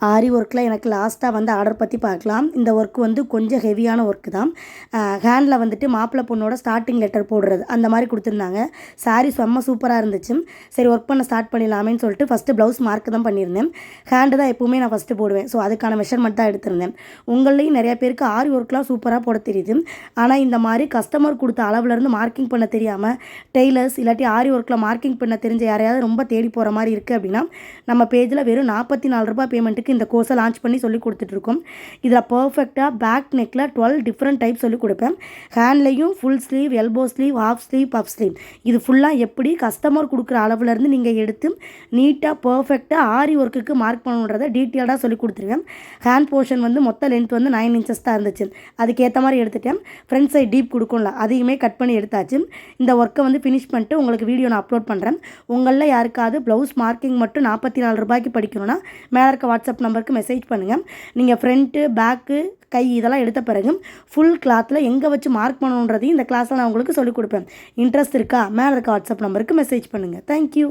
ஆரி ஒர்க்கில் எனக்கு லாஸ்ட்டாக வந்து ஆர்டர் பற்றி பார்க்கலாம். இந்த ஒர்க் வந்து கொஞ்சம் ஹெவியான ஒர்க்கு தான். ஹேண்டில் வந்துட்டு மாப்பிள்ளை பொண்ணோட ஸ்டார்டிங் லெட்டர் போடுறது அந்த மாதிரி கொடுத்துருந்தாங்க. சாரீ செம்ம சூப்பராக இருந்துச்சு. சரி ஒர்க் பண்ண ஸ்டார்ட் பண்ணிடலாமேன்னு சொல்லிட்டு ஃபஸ்ட்டு ப்ளவுஸ் மார்க் தான் பண்ணியிருந்தேன். ஹேண்டு தான் எப்போவுமே நான் ஃபஸ்ட்டு போடுவேன். ஸோ அதுக்கான மெஷர்மெண்ட் தான் எடுத்திருந்தேன். உங்களையும் நிறைய பேருக்கு ஆரி ஒர்க்லாம் சூப்பராக போட தெரியுது. ஆனால் இந்த மாதிரி கஸ்டமர் கொடுத்த அளவுலேருந்து மார்க்கிங் பண்ண தெரியாமல் டெய்லர்ஸ் இல்லாட்டி ஆரி ஒர்க்கில் மார்க்கிங் பண்ண தெரிஞ்ச யாரையாவது ரொம்ப தேடி போகிற மாதிரி இருக்குது அப்படின்னா நம்ம பேஜில் வெறும் ₹44 பேமெண்ட்டுக்கு இந்த கோர்ஸை லான்ச் பண்ணி சொல்லி கொடுத்துட்ருக்கோம். இதில் பர்ஃபெக்டாக பேக் நெக்கில் 12 டிஃப்ரெண்ட் டைப் சொல்லி கொடுப்பேன். ஹேண்ட்லேயும் full sleeve, elbow sleeve, half sleeve, puff sleeve இது ஃபுல்லாக எப்படி கஸ்டமர் கொடுக்குற அளவுலேருந்து நீங்கள் எடுத்து நீட்டாக பர்ஃபெக்டாக ஆரி ஒர்க்குக்கு மார்க் பண்ணுன்றதை டீட்டெயில்டாக சொல்லி கொடுத்துருவேன். ஹேண்ட் போர்ஷன் வந்து மொத்த லென்த் வந்து 9 inches தான் இருந்துச்சு. அதுக்கேற்ற மாதிரி எடுத்துட்டேன். ஃப்ரண்ட் சைட் டீப் கொடுக்கும்ல அதையுமே கட் பண்ணி எடுத்தாச்சு. இந்த ஒர்க்கை வந்து ஃபினிஷ் பண்ணிட்டு உங்களுக்கு வீடியோ நான் அப்லோட் பண்ணுறேன். உங்களில் யாருக்காவது ப்ளவுஸ் மார்க்கிங் மட்டும் ₹44 படிக்கணும்னா மேலே இருக்க வாட்ஸ்அப் நம்பருக்கு மெசேஜ் பண்ணுங்கள். நீங்கள் ஃப்ரண்ட்டு, பேக்கு, கை இதெல்லாம் எடுத்த பிறகு ஃபுல் கிளாத்தில் எங்கே வச்சு மார்க் பண்ணணுன்றதையும் இந்த கிளாஸில் நான் உங்களுக்கு சொல்லிக் கொடுப்பேன். இன்ட்ரெஸ்ட் இருக்கா? மேலே இருக்க வாட்ஸ்அப் நம்பருக்கு மெசேஜ் பண்ணுங்கள். தேங்க்யூ.